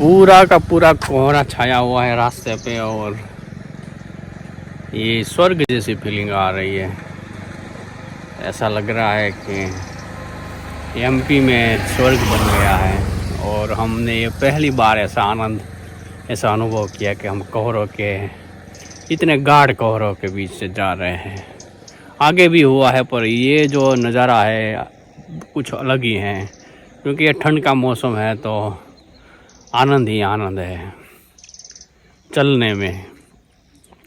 पूरा का पूरा कोहरा छाया हुआ है रास्ते पे और ये स्वर्ग जैसी फीलिंग आ रही है। ऐसा लग रहा है कि एमपी में स्वर्ग बन गया है और हमने ये पहली बार ऐसा अनुभव किया कि हम कोहरों के इतने गाढ़ कोहरों के बीच से जा रहे हैं। आगे भी हुआ है पर ये जो नज़ारा है कुछ अलग ही है, क्योंकि ये ठंड का मौसम है तो आनंद ही आनंद है चलने में।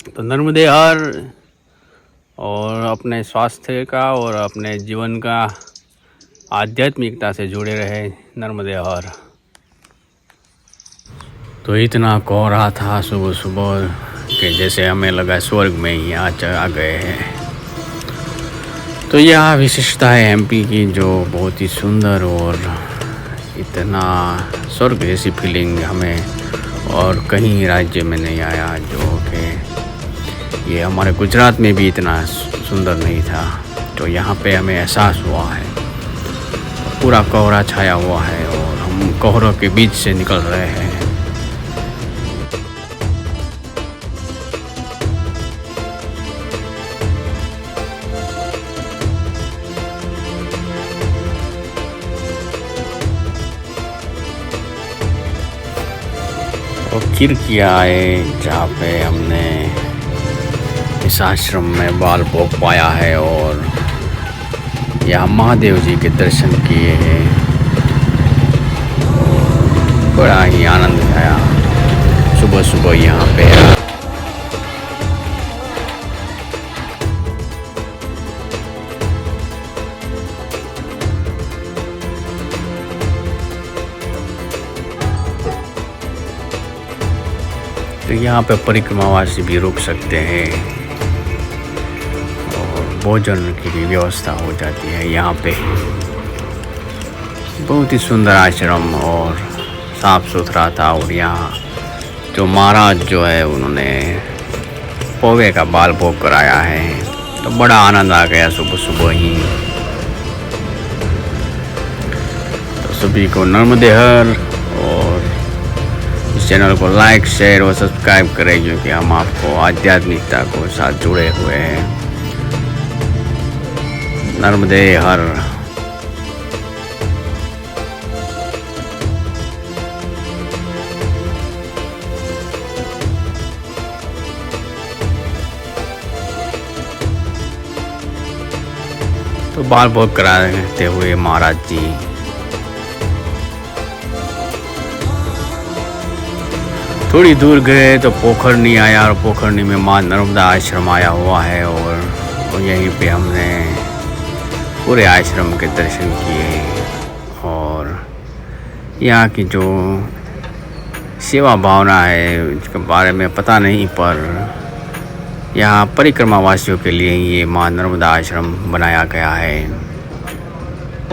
तो नर्मदे हर और अपने स्वास्थ्य का और अपने जीवन का आध्यात्मिकता से जुड़े रहे नर्मदे हर। तो इतना कोहरा था सुबह सुबह कि जैसे हमें लगा स्वर्ग में ही आ गए हैं। तो यह विशेषता है एमपी की जो बहुत ही सुंदर और इतना स्वर्ग जैसी फीलिंग हमें और कहीं राज्य में नहीं आया, जो कि ये हमारे गुजरात में भी इतना सुंदर नहीं था। तो यहाँ पे हमें एहसास हुआ है। पूरा कोहरा छाया हुआ है और हम कोहरों के बीच से निकल रहे हैं। और किरकिया आए जहाँ पे हमने इस आश्रम में बाल भोग पाया है और यहाँ महादेव जी के दर्शन किए हैं। बड़ा ही आनंद आया सुबह सुबह यहाँ पे। तो यहाँ पे परिक्रमावासी भी रुक सकते हैं और भोजन की भी व्यवस्था हो जाती है यहाँ पे। बहुत ही सुंदर आश्रम और साफ सुथरा था। और यहाँ जो महाराज जो है उन्होंने पौवे का बाल भोग कराया है, तो बड़ा आनंद आ गया सुबह सुबह ही। तो सभी को नर्मदे हर और इस चैनल को लाइक शेयर और सब्सक्राइब करें, क्योंकि हम आपको आध्यात्मिकता को साथ जुड़े हुए हैं। नर्मदे हर। तो बाल भोग कराते हुए महाराज जी थोड़ी दूर गए तो पोखरनी आया और पोखरनी में माँ नर्मदा आश्रम आया हुआ है और यहीं पे हमने पूरे आश्रम के दर्शन किए। और यहाँ की जो सेवा भावना है उसके बारे में पता नहीं, पर यहाँ परिक्रमावासियों के लिए ये माँ नर्मदा आश्रम बनाया गया है।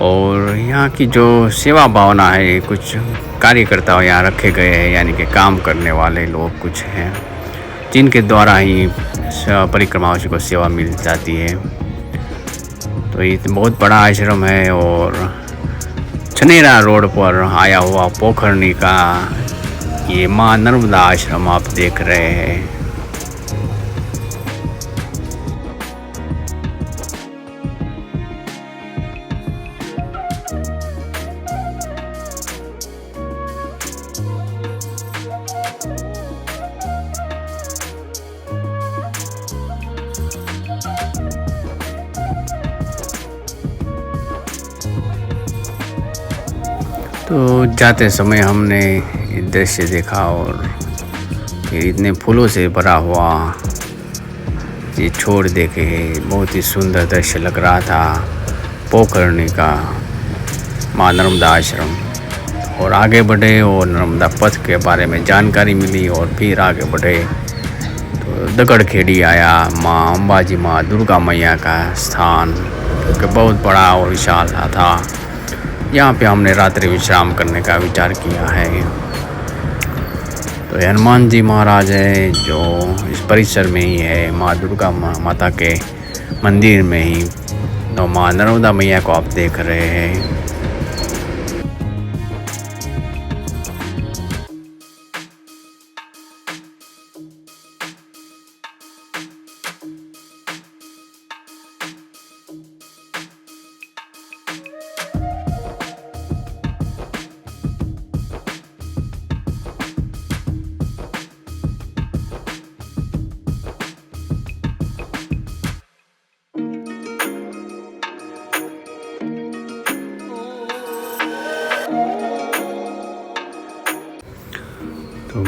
और यहाँ की जो सेवा भावना है, कुछ कार्यकर्ता यहाँ रखे गए हैं, यानी कि काम करने वाले लोग कुछ हैं जिनके द्वारा ही परिक्रमावासियों को सेवा मिल जाती है। तो ये बहुत बड़ा आश्रम है और छनेरा रोड पर आया हुआ पोखरनी का ये माँ नर्मदा आश्रम आप देख रहे हैं। तो जाते समय हमने ये दृश्य देखा और ये इतने फूलों से भरा हुआ ये छोड़ देखे बहुत ही सुंदर दृश्य लग रहा था पोखरनी का माँ नर्मदा आश्रम। और आगे बढ़े और नर्मदा पथ के बारे में जानकारी मिली और फिर आगे बढ़े तो दगड़खेड़ी आया, माँ अंबाजी माँ दुर्गा मैया का स्थान, क्योंकि बहुत बड़ा और विशाल था। यहाँ पे हमने रात्रि विश्राम करने का विचार किया है। तो हनुमान जी महाराज है जो इस परिसर में ही है, माँ दुर्गा माता के मंदिर में ही। तो माँ नर्मदा मैया को आप देख रहे हैं।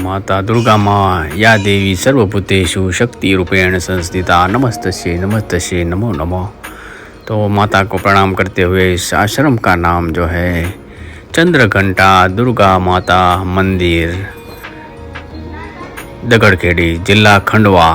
माता दुर्गा माँ या देवी सर्वभूतेषु शक्ति रूपेण संस्थिता नमस्तस्यै नमस्तस्यै नमो नमः। तो माता को प्रणाम करते हुए इस आश्रम का नाम जो है चंद्रघंटा दुर्गा माता मंदिर, दगड़खेड़ी, जिला खंडवा।